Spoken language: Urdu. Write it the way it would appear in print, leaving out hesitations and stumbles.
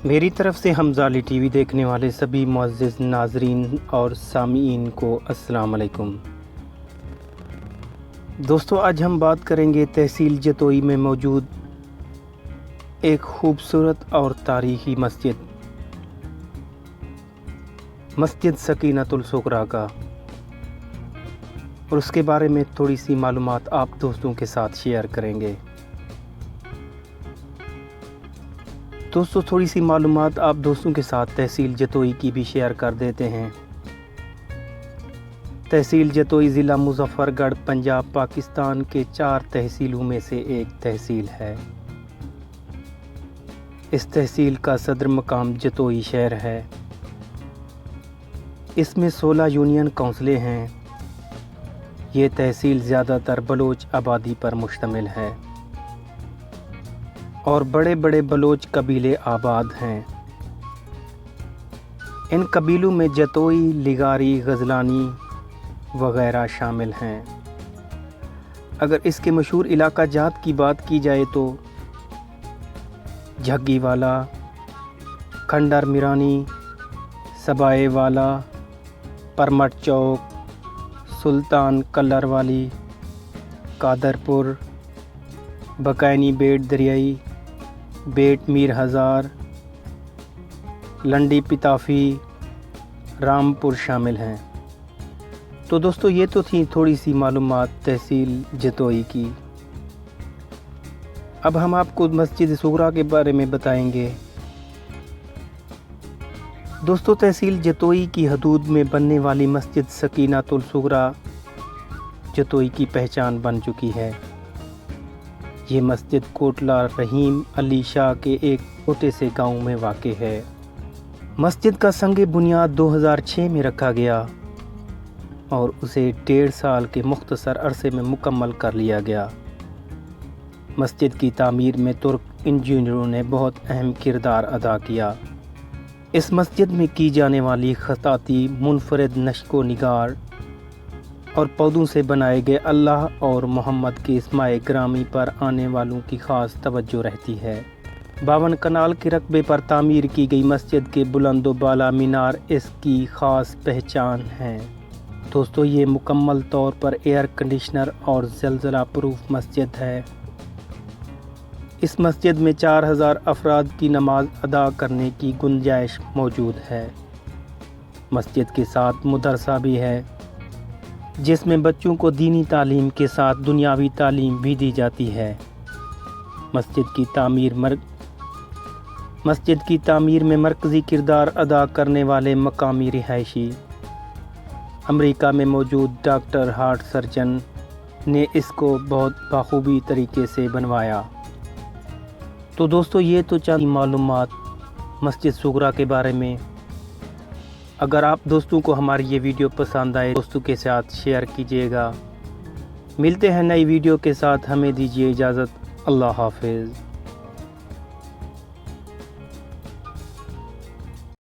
میری طرف سے حمزہ علی ٹی وی دیکھنے والے سبھی معزز ناظرین اور سامعین کو السلام علیکم۔ دوستو، آج ہم بات کریں گے تحصیل جتوئی میں موجود ایک خوبصورت اور تاریخی مسجد سکینۃ الصغریٰ کا، اور اس کے بارے میں تھوڑی سی معلومات آپ دوستوں کے ساتھ شیئر کریں گے۔ دوستو، تھوڑی سی معلومات آپ دوستوں کے ساتھ تحصیل جتوئی کی بھی شیئر کر دیتے ہیں۔ تحصیل جتوئی ضلع مظفر گڑھ پنجاب پاکستان کے 4 تحصیلوں میں سے ایک تحصیل ہے۔ اس تحصیل کا صدر مقام جتوئی شہر ہے۔ اس میں 16 یونین کونسلیں ہیں۔ یہ تحصیل زیادہ تر بلوچ آبادی پر مشتمل ہے اور بڑے بڑے بلوچ قبیلے آباد ہیں۔ ان قبیلوں میں جتوئی، لغاری، غزلانی وغیرہ شامل ہیں۔ اگر اس کے مشہور علاقہ جات کی بات کی جائے تو جھگی والا، کھنڈر میرانی، سبائے والا، پرمٹ چوک، سلطان کلر والی، قادرپور، بکینی بیٹ دریائی، بیٹ میر ہزار، لنڈی پتافی، رامپور شامل ہیں۔ تو دوستو، یہ تو تھی تھوڑی سی معلومات تحصیل جتوئی کی۔ اب ہم آپ کو مسجد صغریٰ کے بارے میں بتائیں گے۔ دوستو، تحصیل جتوئی کی حدود میں بننے والی مسجد سکینۃ الصغریٰ جتوئی کی پہچان بن چکی ہے۔ یہ مسجد کوٹلہ رحیم علی شاہ کے ایک چھوٹے سے گاؤں میں واقع ہے۔ مسجد کا سنگ بنیاد 2006 میں رکھا گیا اور اسے 1.5 سال کے مختصر عرصے میں مکمل کر لیا گیا۔ مسجد کی تعمیر میں ترک انجینئروں نے بہت اہم کردار ادا کیا۔ اس مسجد میں کی جانے والی خطاطی منفرد نقش و نگار اور پودوں سے بنائے گئے اللہ اور محمد کے اسماء گرامی پر آنے والوں کی خاص توجہ رہتی ہے۔ 52 کنال کے رقبے پر تعمیر کی گئی مسجد کے بلند و بالا مینار اس کی خاص پہچان ہیں۔ دوستو، یہ مکمل طور پر ایئر کنڈیشنر اور زلزلہ پروف مسجد ہے۔ اس مسجد میں 4000 افراد کی نماز ادا کرنے کی گنجائش موجود ہے۔ مسجد کے ساتھ مدرسہ بھی ہے جس میں بچوں کو دینی تعلیم کے ساتھ دنیاوی تعلیم بھی دی جاتی ہے۔ مسجد کی تعمیر میں مرکزی کردار ادا کرنے والے مقامی رہائشی امریکہ میں موجود ڈاکٹر ہارٹ سرجن نے اس کو بہت بخوبی طریقے سے بنوایا۔ تو دوستو، یہ تو چند معلومات مسجد صغریٰ کے بارے میں۔ اگر آپ دوستوں کو ہماری یہ ویڈیو پسند آئے، دوستوں کے ساتھ شیئر کیجیے گا۔ ملتے ہیں نئی ویڈیو کے ساتھ، ہمیں دیجیے اجازت۔ اللہ حافظ۔